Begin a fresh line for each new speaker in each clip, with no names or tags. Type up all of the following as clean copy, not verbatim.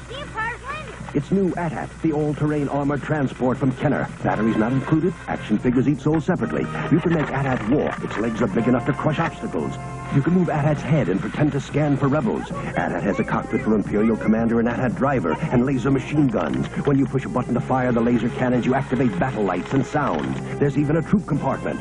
The Empire's landing.
It's new AT-AT, the all-terrain armored transport from Kenner. Batteries not included, action figures each sold separately. You can make AT-AT walk. Its legs are big enough to crush obstacles. You can move AT-AT's head and pretend to scan for rebels. AT-AT has a cockpit for Imperial Commander and AT-AT driver and laser machine guns. When you push a button to fire the laser cannons, you activate battle lights and sounds. There's even a troop compartment.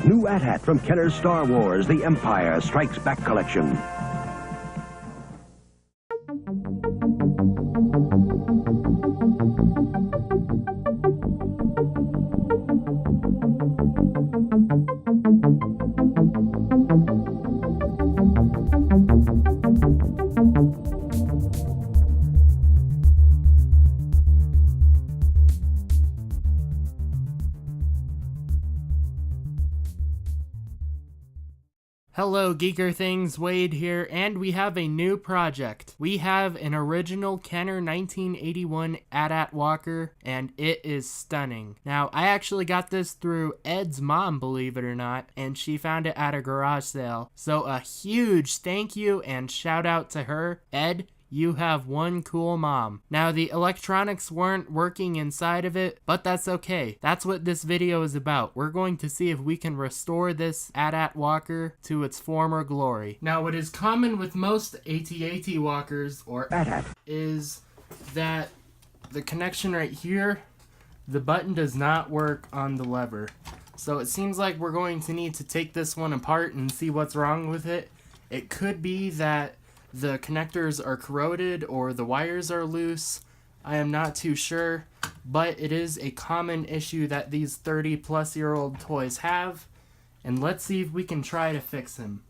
New AT-AT from Kenner's Star Wars, The Empire Strikes Back collection.
Hello Geeker Things, Wade here, and we have a new project. We have an original Kenner 1981 AT-AT walker, and it is stunning. Now, I actually got this through Ed's mom, believe it or not, and she found it at a garage sale. So a huge thank you and shout out to her. Ed, you have one cool mom. Now, the electronics weren't working inside of it, but that's okay. That's what this video is about. We're going to see if we can restore this AT-AT walker to its former glory. Now, what is common with most AT-AT walkers, or AT-AT, is that the connection right here, the button does not work on the lever. So it seems like we're going to need to take this one apart and see what's wrong with it. It could be that the connectors are corroded or the wires are loose. I am not too sure, but it is a common issue that these 30-plus-year-old toys have, and let's see if we can try to fix them.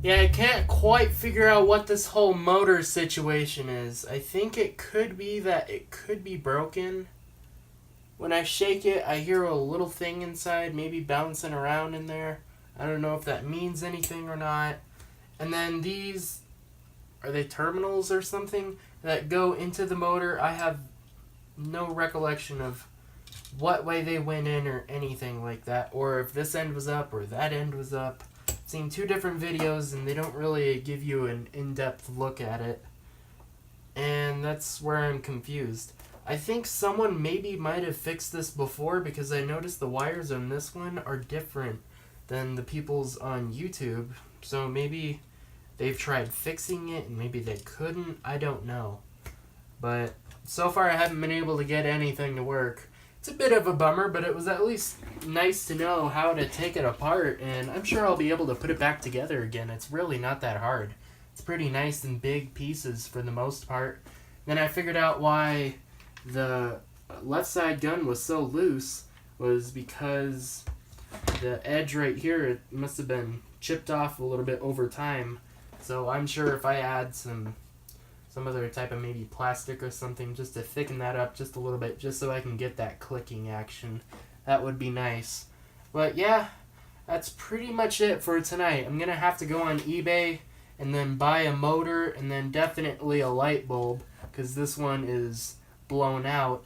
Yeah, I can't quite figure out what this whole motor situation is. I think it could be that it could be broken. When I shake it, I hear a little thing inside, maybe bouncing around in there. I don't know if that means anything or not. And then these, are they terminals or something that go into the motor? I have no recollection of what way they went in or anything like that, or if this end was up or that end was up. Seen two different videos and they don't really give you an in-depth look at it, and that's where I'm confused. I think someone maybe might have fixed this before, because I noticed the wires on this one are different than the people's on YouTube, so maybe they've tried fixing it and maybe they couldn't. I don't know, but so far I haven't been able to get anything to work. It's a bit of a bummer, but it was at least nice to know how to take it apart, and I'm sure I'll be able to put it back together again. It's really not that hard. It's pretty nice and big pieces for the most part. Then I figured out why the left side gun was so loose was because the edge right here, it must have been chipped off a little bit over time. So I'm sure if I add some other type of maybe plastic or something just to thicken that up just a little bit, just so I can get that clicking action, that would be nice. But yeah, that's pretty much it for tonight. I'm gonna have to go on eBay and then buy a motor and then definitely a light bulb, because this one is blown out,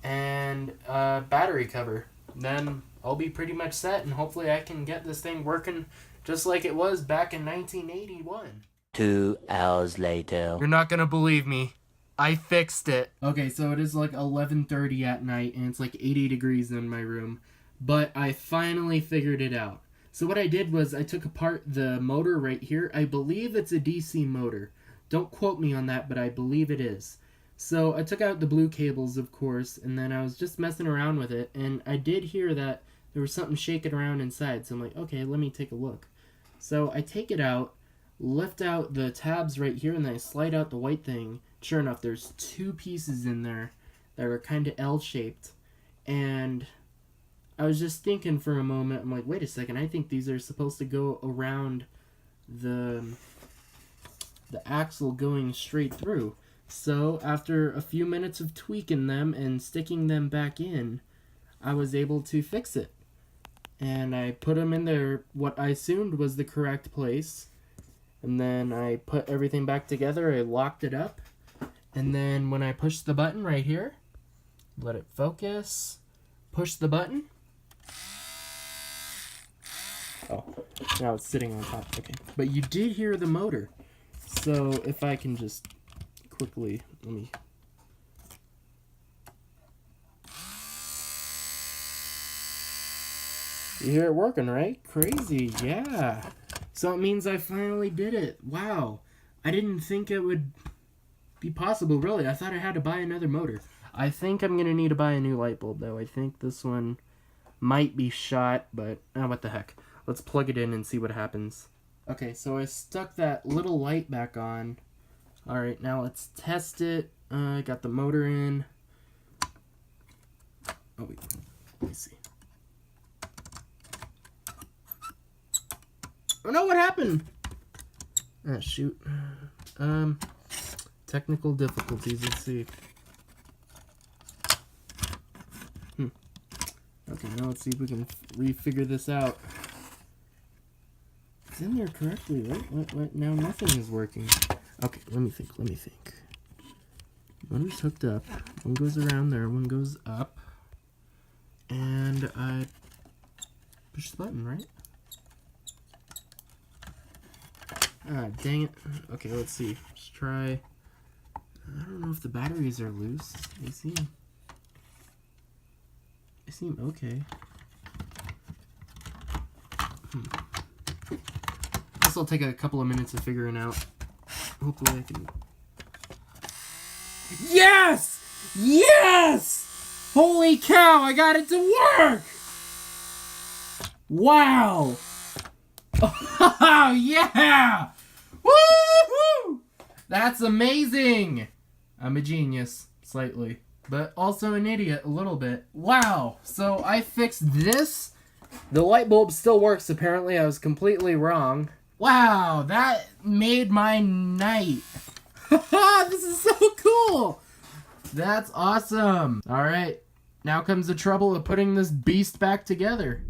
and a battery cover. Then I'll be pretty much set, and hopefully I can get this thing working just like it was back in 1981.
2 hours later.
You're not gonna believe me. I fixed it. Okay, so it is like 11:30 at night, and it's like 80 degrees in my room. But I finally figured it out. So what I did was I took apart the motor right here. I believe it's a DC motor. Don't quote me on that, but I believe it is. So I took out the blue cables, of course, and then I was just messing around with it, and I did hear that there was something shaking around inside. So I'm like, okay, let me take a look. So I take it out, lift out the tabs right here, and then I slide out the white thing. Sure enough, there's two pieces in there that are kind of L-shaped, and I was just thinking for a moment, I'm like, wait a second, I think these are supposed to go around the axle going straight through. So after a few minutes of tweaking them and sticking them back in, I was able to fix it. And I put them in there, what I assumed was the correct place. And then I put everything back together, I locked it up, And then when I push the button right here, let it focus, push the button. Oh, now it's sitting on top. Okay, but you did hear the motor. So if I can just quickly, let me... You hear it working, right? Crazy, yeah. So it means I finally did it. Wow. I didn't think it would be possible, really. I thought I had to buy another motor. I think I'm going to need to buy a new light bulb, though. I think this one might be shot, but what the heck. Let's plug it in and see what happens. Okay, so I stuck that little light back on. Alright, now let's test it. I got the motor in. Oh, wait. Let me see. Oh no, what happened? Ah, shoot. Technical difficulties, let's see. Okay, now let's see if we can refigure this out. It's in there correctly, right? What? Now nothing is working. Okay, let me think. One is hooked up, one goes around there, one goes up. And I push the button, right? Ah, dang it. Okay, let's see. Let's try. I don't know if the batteries are loose. They seem okay. This will take a couple of minutes of figuring out. Hopefully I can... Yes! Yes! Holy cow, I got it to work! Wow! Oh, yeah! Woo-hoo! That's amazing! I'm a genius, slightly. But also an idiot, a little bit. Wow! So I fixed this. The light bulb still works, apparently. I was completely wrong. Wow, that made my night. This is so cool! That's awesome! Alright, now comes the trouble of putting this beast back together.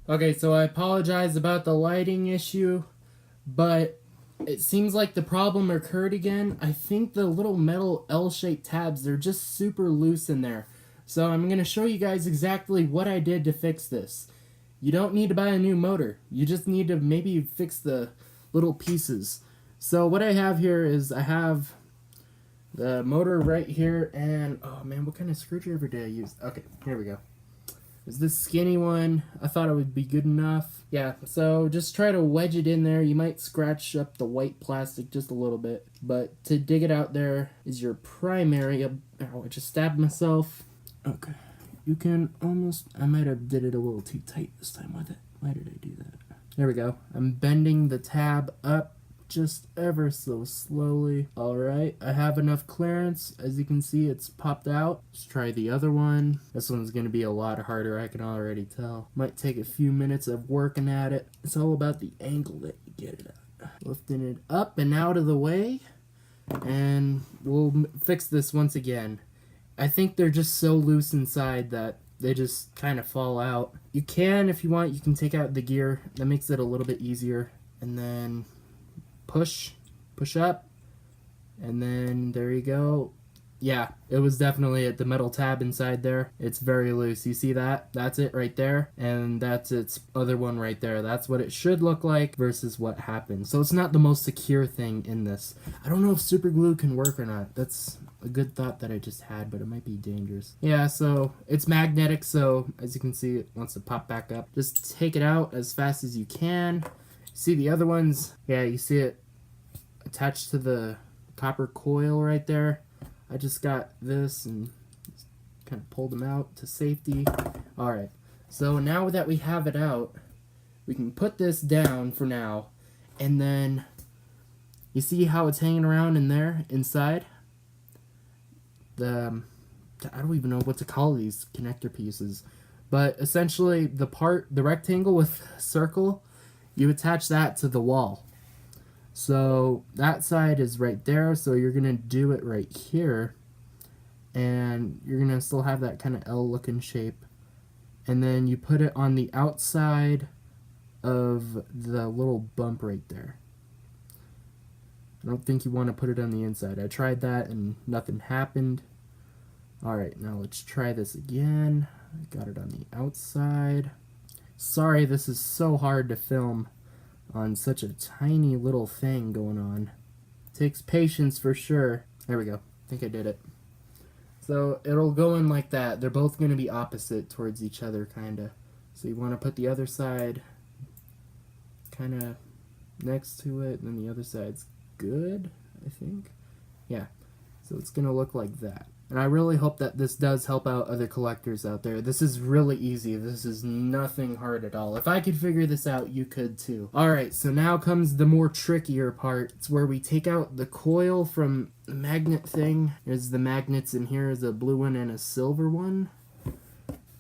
Okay, so I apologize about the lighting issue, but it seems like the problem occurred again. I think the little metal L-shaped tabs, they're just super loose in there. So I'm going to show you guys exactly what I did to fix this. You don't need to buy a new motor. You just need to maybe fix the little pieces. So what I have here is I have the motor right here, and oh man, what kind of screwdriver did I use? Okay, here we go. Is this skinny one? I thought it would be good enough. Yeah, so just try to wedge it in there. You might scratch up the white plastic just a little bit, but to dig it out there is your primary. Oh, I just stabbed myself. Okay, you can almost, I might have did it a little too tight this time with it. Why did I do that? There we go. I'm bending the tab up just ever so slowly. Alright, I have enough clearance. As you can see, it's popped out. Let's try the other one. This one's going to be a lot harder, I can already tell. Might take a few minutes of working at it. It's all about the angle that you get it at. Lifting it up and out of the way. And we'll fix this once again. I think they're just so loose inside that they just kind of fall out. You can, if you want, you can take out the gear. That makes it a little bit easier. And then push up, and then there you go. Yeah, it was definitely at the metal tab inside there. It's very loose. You see that? That's it right there, and that's its other one right there. That's what it should look like versus what happened. So it's not the most secure thing in this. I don't know if super glue can work or not. That's a good thought that I just had, but it might be dangerous. Yeah, so it's magnetic, so as you can see, it wants to pop back up. Just take it out as fast as you can. See the other ones? Yeah, you see it attached to the copper coil right there. I just got this and kind of pulled them out to safety. Alright, so now that we have it out, we can put this down for now, and then you see how it's hanging around in there inside? I don't even know what to call these connector pieces, but essentially the rectangle with circle, you attach that to the wall. So that side is right there, so you're going to do it right here, and you're going to still have that kind of L looking shape, and then you put it on the outside of the little bump right there. I don't think you want to put it on the inside. I tried that and nothing happened. Alright, now let's try this again. I got it on the outside. Sorry, this is so hard to film on such a tiny little thing going on. Takes patience for sure. There we go. I think I did it. So it'll go in like that. They're both going to be opposite towards each other, kind of. So you want to put the other side kind of next to it, and then the other side's good, I think. Yeah, so it's gonna look like that. And I really hope that this does help out other collectors out there. This is really easy. This is nothing hard at all. If I could figure this out, you could too. Alright, so now comes the more trickier part. It's where we take out the coil from the magnet thing. There's the magnets, and here is a blue one and a silver one.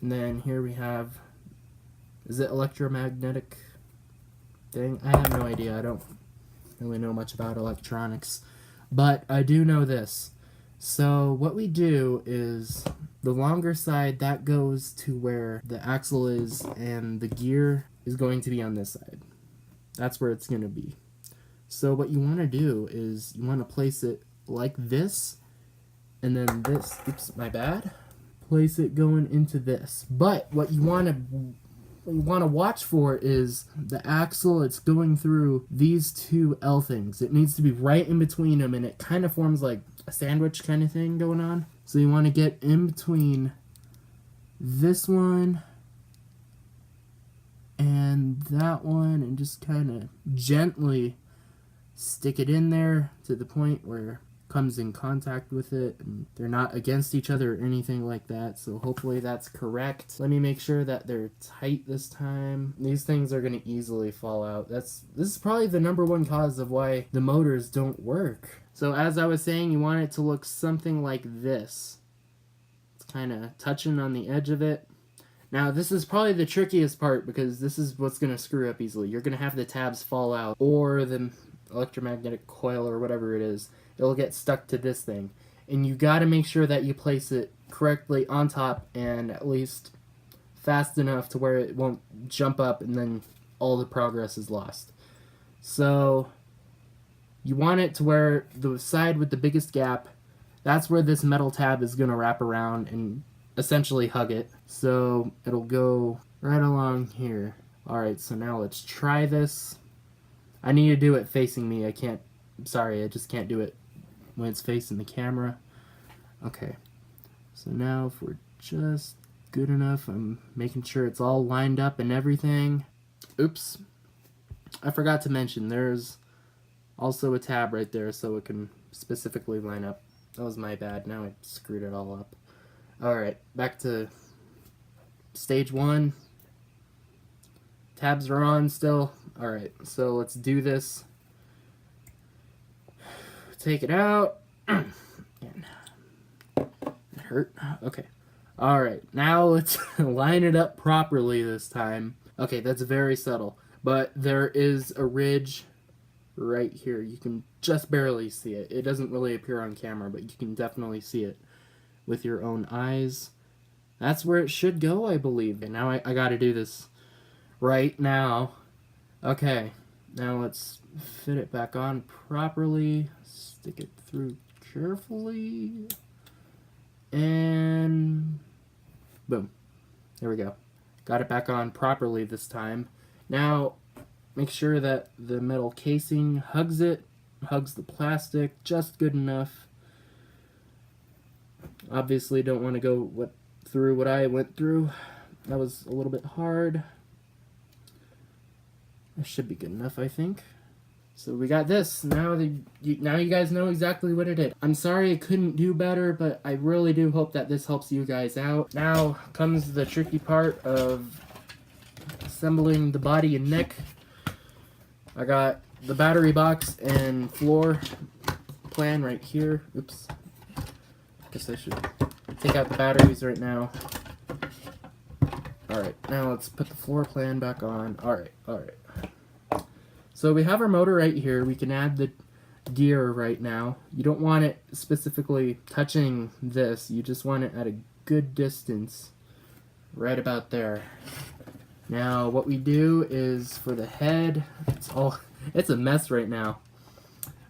And then here we have, is it electromagnetic thing? I have no idea. I don't really know much about electronics, but I do know this. So what we do is the longer side, that goes to where the axle is, and the gear is going to be on this side. That's where it's going to be. So what you want to do is you want to place it like this, and then this, oops, my bad, place it going into this. But what you want to watch for is the axle. It's going through these two L things. It needs to be right in between them, and it kind of forms like a sandwich kind of thing going on. So you want to get in between this one and that one, and just kind of gently stick it in there to the point where it comes in contact with it, and they're not against each other or anything like that. So hopefully that's correct. Let me make sure that they're tight this time. These things are going to easily fall out. This is probably the #1 cause of why the motors don't work. So as I was saying, you want it to look something like this. It's kind of touching on the edge of it. Now this is probably the trickiest part, because this is what's going to screw up easily. You're going to have the tabs fall out, or the electromagnetic coil or whatever it is. It'll get stuck to this thing. And you got to make sure that you place it correctly on top, and at least fast enough to where it won't jump up and then all the progress is lost. So you want it to where the side with the biggest gap, that's where this metal tab is going to wrap around and essentially hug it. So it'll go right along here. Alright, so now let's try this. I need to do it facing me. I just can't do it when it's facing the camera. Okay, so now if we're just good enough, I'm making sure it's all lined up and everything. Oops, I forgot to mention there's also a tab right there so it can specifically line up. That was my bad. Now I screwed it all up. Alright, back to stage 1. Tabs are on still. Alright, so let's do this. Take it out. That hurt. Okay. Alright, now let's line it up properly this time. Okay, that's very subtle. But there is a ridge right here. You can just barely see it. It doesn't really appear on camera, but you can definitely see it with your own eyes. That's where it should go, I believe. And now I gotta do this right now. Okay, now let's fit it back on properly. Stick it through carefully. And boom. There we go. Got it back on properly this time. Now, make sure that the metal casing hugs the plastic just good enough. Obviously don't want to go through what I went through. That was a little bit hard. That should be good enough, I think. So we got this. Now you guys know exactly what it is. I'm sorry I couldn't do better, but I really do hope that this helps you guys out. Now comes the tricky part of assembling the body and neck. I got the battery box and floor plan right here. Oops. Guess I should take out the batteries right now. Alright, now let's put the floor plan back on. Alright. So we have our motor right here. We can add the gear right now. You don't want it specifically touching this. You just want it at a good distance. Right about there. Now what we do is for the head, it's a mess right now.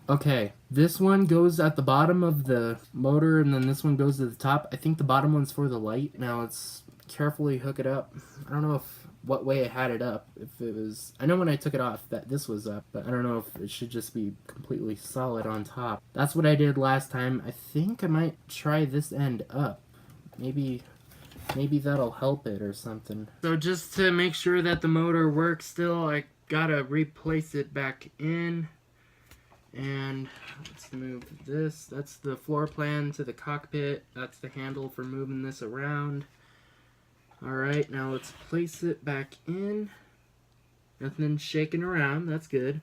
Okay, this one goes at the bottom of the motor, and then this one goes to the top. I think the bottom one's for the light. Now let's carefully hook it up. I don't know what way I had it up. If it was, I know when I took it off that this was up, but I don't know if it should just be completely solid on top. That's what I did last time. I think I might try this end up. Maybe that'll help it or something. So just to make sure that the motor works still, I gotta replace it back in. And let's move this. That's the floor plan to the cockpit. That's the handle for moving this around. Alright, now let's place it back in. Nothing shaking around. That's good.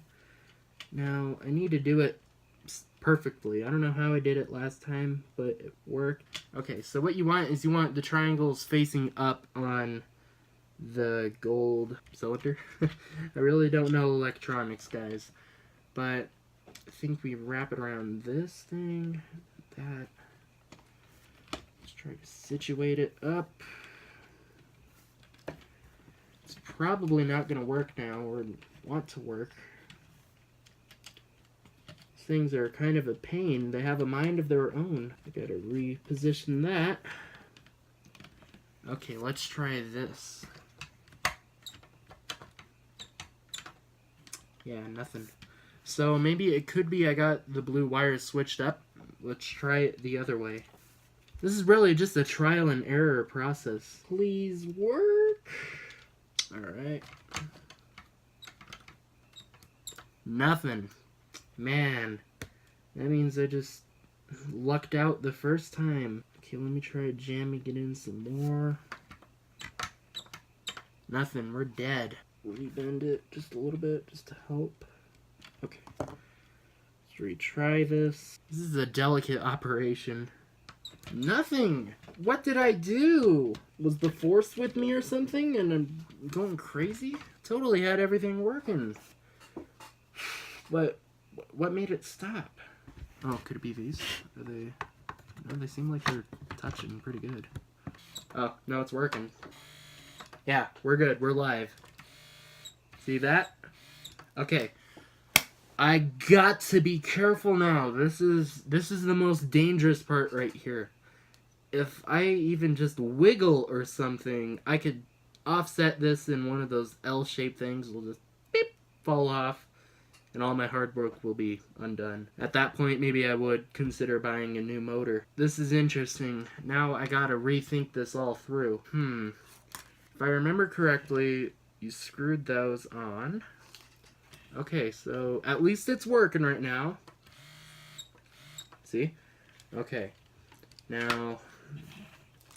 Now, I need to do it perfectly. I don't know how I did it last time, but it worked. Okay, so what you want is you want the triangles facing up on the gold cylinder. I really don't know electronics, guys. But I think we wrap it around this thing. That. Let's try to situate it up. It's probably not going to work now, or want to work. These things are kind of a pain. They have a mind of their own. I got to reposition that. Okay, let's try this. Yeah, nothing. So maybe it could be I got the blue wires switched up. Let's try it the other way. This is really just a trial and error process. Please work. Alright. Nothing. Man. That means I just lucked out the first time. Okay, let me try jamming it in some more. Nothing. We're dead. Rebend it just a little bit just to help. Okay. Let's retry this. This is a delicate operation. Nothing! What did I do? Was the force with me or something and I'm going crazy? Totally had everything working. But what made it stop? Oh, could it be these? Are they... No, they seem like they're touching pretty good. Oh, no, it's working. Yeah, we're good. We're live. See that? Okay. I got to be careful now. This is the most dangerous part right here. If I even just wiggle or something, I could offset this in one of those L-shaped things. It'll just beep, fall off, and all my hard work will be undone. At that point, maybe I would consider buying a new motor. This is interesting. Now I gotta rethink this all through. If I remember correctly, you screwed those on. Okay, so at least it's working right now. See? Okay. Now,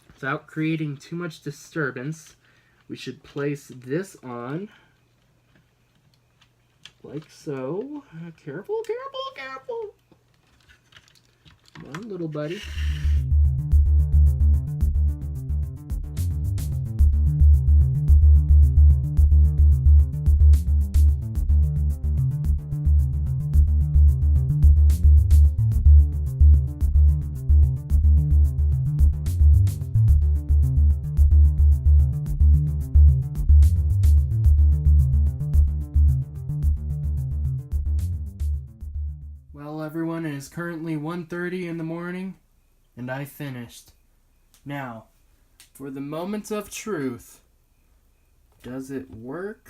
without creating too much disturbance, we should place this on. Like so. Careful, careful, careful. Come on, little buddy. Everyone, it is currently 1:30 in the morning, and I finished. Now, for the moments of truth, does it work?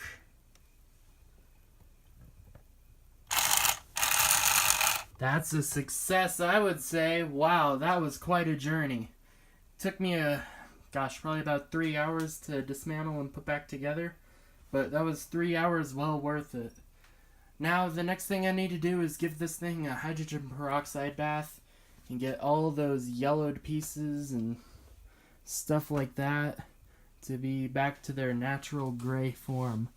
That's a success, I would say. Wow, that was quite a journey. Took me probably about 3 hours to dismantle and put back together, but that was 3 hours well worth it. Now, the next thing I need to do is give this thing a hydrogen peroxide bath and get all those yellowed pieces and stuff like that to be back to their natural gray form.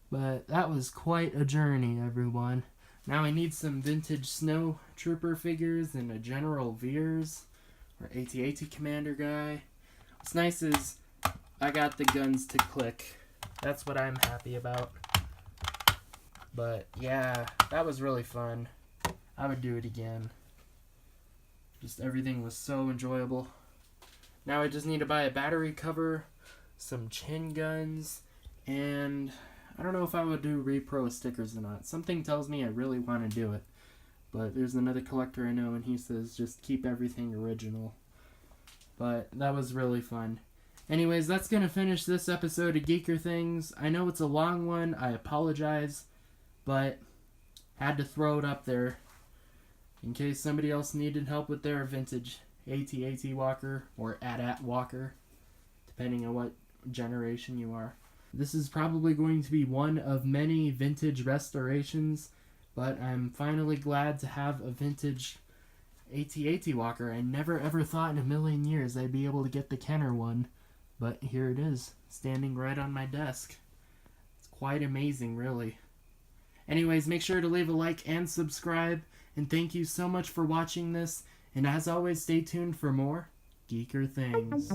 But that was quite a journey, everyone. Now I need some vintage snow trooper figures and a General Veers or AT-AT commander guy. What's nice is I got the guns to click. That's what I'm happy about. But yeah, that was really fun. I would do it again. Just everything was so enjoyable. Now I just need to buy a battery cover, some chin guns, And I don't know if I would do repro stickers or not. Something tells me I really want to do it. But there's another collector I know, and he says just keep everything original. But that was really fun. Anyways, that's going to finish this episode of Geeker Things. I know it's a long one. I apologize. But had to throw it up there in case somebody else needed help with their vintage AT-AT walker or AT-AT walker, depending on what generation you are. This is probably going to be one of many vintage restorations, but I'm finally glad to have a vintage AT-AT walker. I never ever thought in a million years I'd be able to get the Kenner one, but here it is, standing right on my desk. It's quite amazing, really. Anyways, make sure to leave a like and subscribe, and thank you so much for watching this, and as always, stay tuned for more Geeker Things.